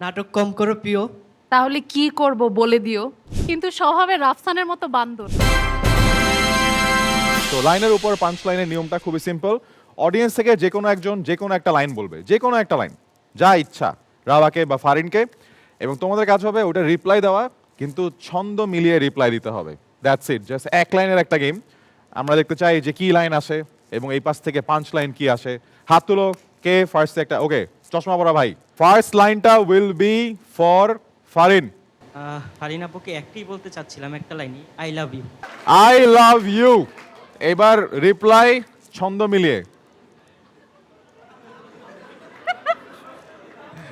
নাটক কম করো প্রিয়। তাহলে কি করব বলে দিও। কিন্তু স্বভাবে রাফসানের মতো বান্দর। তো লাইনের উপর পাঁচ লাইনের নিয়মটা খুবই সিম্পল। অডিয়েন্স থেকে যে কোনো একজন যে কোনো একটা লাইন বলবে, যে কোনো একটা লাইন, যা ইচ্ছা, রাবাকে বা ফারিনকে, এবং তোমাদের কাজ হবে ওটা রিপ্লাই দেওয়া, কিন্তু ছন্দ মিলিয়ে রিপ্লাই দিতে হবে। দ্যাটস ইট, জাস্ট এক লাইনের একটা গেম। আমরা দেখতে চাই যে কি লাইন আসে এবং এই পাশ থেকে পাঁচ লাইন কি আসে। হাত তুলো, কে ফার্স্ট একটা। ওকে, চশমা পরা ভাই, ফার্স্ট লাইনটা will be for Farin. Farin আপুকে একটাই বলতে চাচ্ছিলাম, একটা লাইনই, I love you. I love you. এবার রিপ্লাই ছন্দ মিলিয়ে।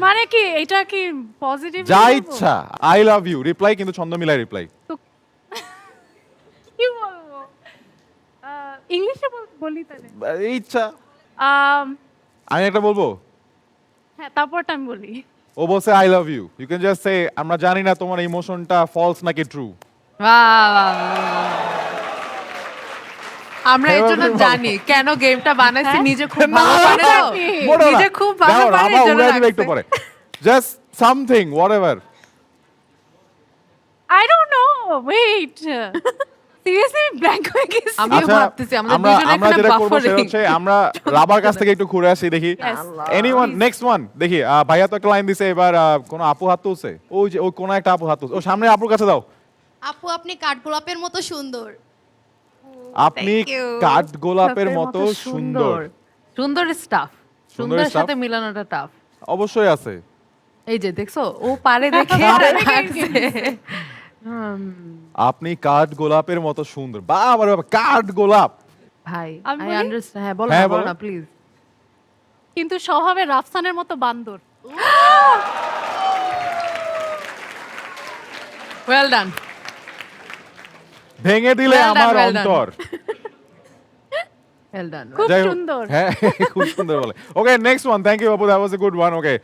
মানে কি এটা কি পজিটিভ? যা ইচ্ছা, আই লাভ ইউ রিপ্লাই, কিন্তু ছন্দ মিলাই রিপ্লাই। কি বলবো? ইংলিশে বলি তাহলে। ইচ্ছা। আম, আমি একটা বলবো। হ্যাঁ, তারপরটা আমি বলি। ও বলছে I love you, you can just say আমরা জানি না তোমার ইমোশনটা ফলস নাকি ট্রু। আমরা এর জন্য জানি কেন গেমটা বানাইছি, নিজে খুব না, ভালো পারে তো, বলো না। নিজে খুব ভালো দাও, পারে আবার এর জন্য উড়াই দিবে একটু রাখছে। পরে। Just something whatever. I don't know, wait. Seriously blank হয়ে গেছি। আমিও আচ্ছা, ভাবতেছি আমাদের আমরা দুজনে আমরা এখানে যেটা করব বাফারিং। সেটা হচ্ছে আমরা রাবার কাছ থেকে একটু ঘুরে আসি, দেখি Yes. এনিওয়ান নেক্সট ওয়ান দেখি। ভাইয়া তো একটা লাইন দিছে, এবার কোন আপু হাত তুলছে, ওই যে ওই কোন একটা আপু হাত তুলছে, ও সামনে আপুর কাছে দাও। আপু আপনি কাঠগোলাপের মতো সুন্দর। আপনি Thank you. কাঠ গোলাপের মতো সুন্দর। সুন্দর স্টাফ, সুন্দরের stuff? সাথে মিলানোটা টাফ। অবশ্যই আছে। এই যে দেখছো, ও পারে দেখে এটা রাখছে। আপনি কাঠ গোলাপের মতো সুন্দর। বাবা রে বাবা, কাঠ গোলাপ। ভাই আমি আই বলি? আন্ডারস্ট্যান্ড। হ্যাঁ বলো হ্যাঁ, না, বলো বলো। না প্লিজ। কিন্তু স্বভাবে রাফসানের মতো বান্দর। Well done. ভেঙে দিলে Well done, আমার well done. Antor. Well done. খুব যাই হোক, সুন্দর। হ্যাঁ খুব সুন্দর বলে। Okay next one, thank you বাবু, that was a good one. Okay,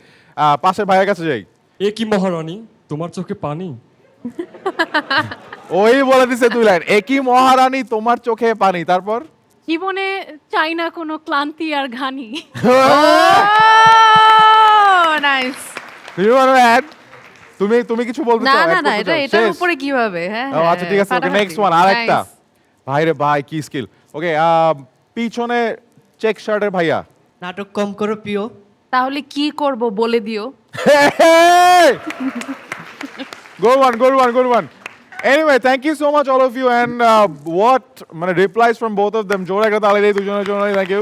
পাশের ভাইয়ের কাছে যাই। এ কি মহারানী, তোমার চোখে পানি? ওই বলে দিছে দুই লাইন, একই মহারানী তোমার চোখে পানি। তারপর জীবনে চাই না কোনো ক্লান্তি আর ঘানি। নাইস। You wanna add? তুমি কিছু বলতে না চাও? না add না, করতে এটা চাও? এটার শেষ? উপরে কিভাবে? হ্যাঁ ও আচ্ছা ঠিক আছে, ওকে নেক্সট ওয়ান, আরেকটা। ভাই রে ভাই, কি স্কিল। ওকে, পিছনে চেক শার্টের ভাইয়া। নাটক কম করো প্রিয়। তাহলে কি করব বলে দিও। Good one. Anyway, thank you so much all of you, and what মানে replies from both of them, জোরে একটা তালি দেই দুজনের জন্য। Thank you.